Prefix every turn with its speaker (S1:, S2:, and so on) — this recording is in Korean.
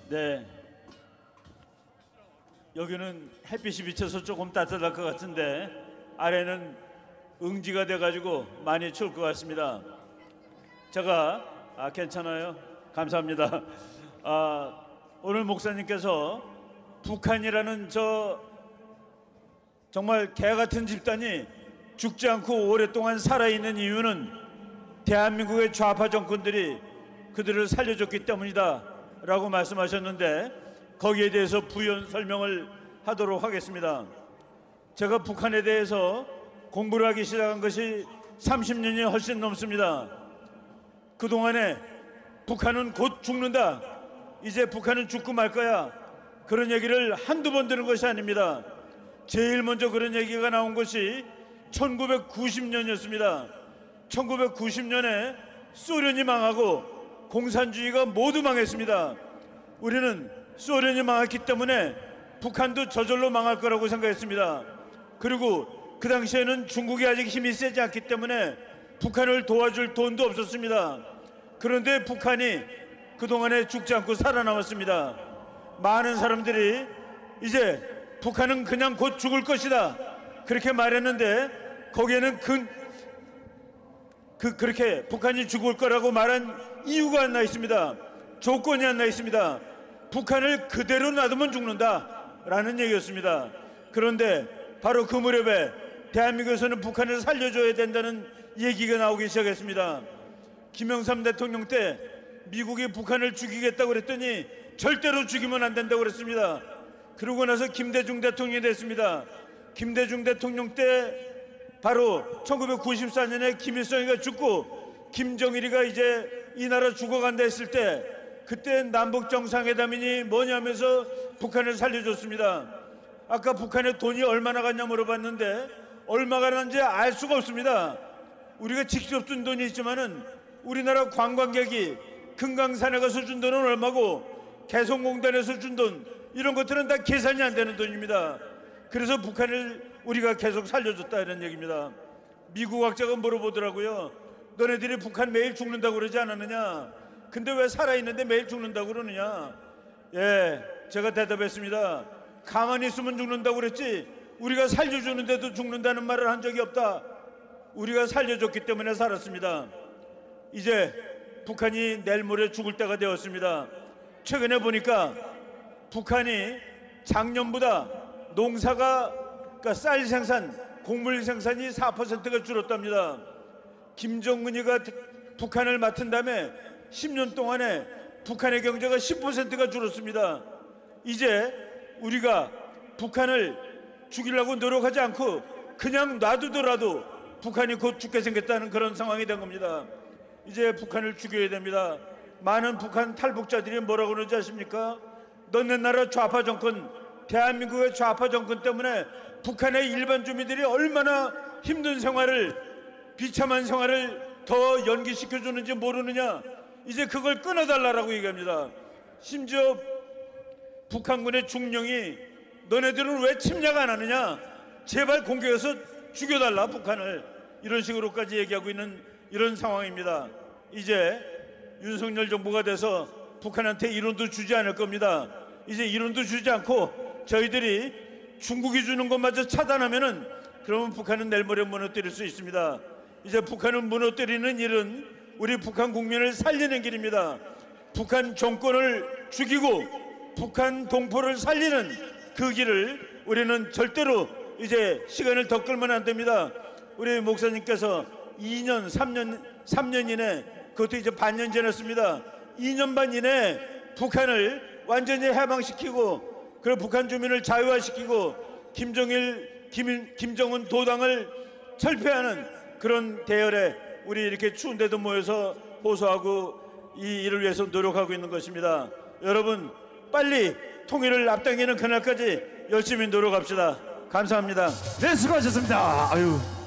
S1: 네, 여기는 햇빛이 비쳐서 조금 따뜻할 것 같은데 아래는 응지가 돼가지고 많이 추울 것 같습니다. 제가 괜찮아요. 감사합니다. 오늘 목사님께서 북한이라는 정말 개 같은 집단이 죽지 않고 오랫동안 살아있는 이유는 대한민국의 좌파 정권들이 그들을 살려줬기 때문이다 라고 말씀하셨는데, 거기에 대해서 부연 설명을 하도록 하겠습니다. 제가 북한에 대해서 공부를 하기 시작한 것이 30년이 훨씬 넘습니다. 그동안에 북한은 곧 죽는다, 이제 북한은 죽고 말 거야, 그런 얘기를 한두 번 들은 것이 아닙니다. 제일 먼저 그런 얘기가 나온 것이 1990년이었습니다. 1990년에 소련이 망하고 공산주의가 모두 망했습니다. 우리는 소련이 망했기 때문에 북한도 저절로 망할 거라고 생각했습니다. 그리고 그 당시에는 중국이 아직 힘이 세지 않기 때문에 북한을 도와줄 돈도 없었습니다. 그런데 북한이 그동안에 죽지 않고 살아남았습니다. 많은 사람들이 이제 북한은 그냥 곧 죽을 것이다 그렇게 말했는데, 거기에는 그렇게 북한이 죽을 거라고 말한 이유가 안 나 있습니다. 조건이 안 나 있습니다. 북한을 그대로 놔두면 죽는다 라는 얘기였습니다. 그런데 바로 그 무렵에 대한민국에서는 북한을 살려줘야 된다는 얘기가 나오기 시작했습니다. 김영삼 대통령 때 미국이 북한을 죽이겠다고 그랬더니 절대로 죽이면 안 된다고 그랬습니다. 그러고 나서 김대중 대통령이 됐습니다. 김대중 대통령 때 바로 1994년에 김일성이가 죽고 김정일이가 이제 이 나라 죽어간다 했을 때, 그때 남북정상회담이니 뭐냐면서 북한을 살려줬습니다. 아까 북한에 돈이 얼마나 갔냐 물어봤는데 얼마가 갔는지 알 수가 없습니다. 우리가 직접 준 돈이 있지만은 우리나라 관광객이 금강산에 가서 준 돈은 얼마고 개성공단에서 준 돈, 이런 것들은 다 계산이 안 되는 돈입니다. 그래서 북한을 우리가 계속 살려줬다 이런 얘기입니다. 미국 학자가 물어보더라고요. 너네들이 북한 매일 죽는다고 그러지 않았느냐? 근데 왜 살아있는데 매일 죽는다고 그러느냐? 예, 제가 대답했습니다. 가만히 있으면 죽는다고 그랬지 우리가 살려주는데도 죽는다는 말을 한 적이 없다. 우리가 살려줬기 때문에 살았습니다. 이제 북한이 내일 모레 죽을 때가 되었습니다. 최근에 보니까 북한이 작년보다 농사가, 그러니까 쌀 생산, 곡물 생산이 4%가 줄었답니다. 김정은이가 북한을 맡은 다음에 10년 동안에 북한의 경제가 10%가 줄었습니다. 이제 우리가 북한을 죽이려고 노력하지 않고 그냥 놔두더라도 북한이 곧 죽게 생겼다는 그런 상황이 된 겁니다. 이제 북한을 죽여야 됩니다. 많은 북한 탈북자들이 뭐라고 그러는지 아십니까? 너네 나라 좌파 정권, 대한민국의 좌파 정권 때문에 북한의 일반 주민들이 얼마나 힘든 생활을, 비참한 생활을 더 연기시켜주는지 모르느냐? 이제 그걸 끊어달라고 얘기합니다. 심지어 북한군의 중령이 너네들은 왜 침략 안 하느냐? 제발 공격해서 죽여달라 북한을, 이런 식으로까지 얘기하고 있는 이런 상황입니다. 이제 윤석열 정부가 돼서 북한한테 이론도 주지 않을 겁니다. 이제 이론도 주지 않고 저희들이 중국이 주는 것마저 차단하면은, 그러면 북한은 내일 모레 무너뜨릴 수 있습니다. 이제 북한을 무너뜨리는 일은 우리 북한 국민을 살리는 길입니다. 북한 정권을 죽이고 북한 동포를 살리는 그 길을 우리는 절대로 이제 시간을 더 끌면 안 됩니다. 우리 목사님께서 2년, 3년 이내, 그것도 이제 반년 지났습니다. 2년 반 이내 북한을 완전히 해방시키고, 그리고 북한 주민을 자유화시키고 김정일, 김정은 도당을 철폐하는 그런 대열에 우리 이렇게 추운데도 모여서 호소하고 이 일을 위해서 노력하고 있는 것입니다. 여러분, 빨리 통일을 앞당기는 그날까지 열심히 노력합시다. 감사합니다.
S2: 네, 수고하셨습니다. 아유.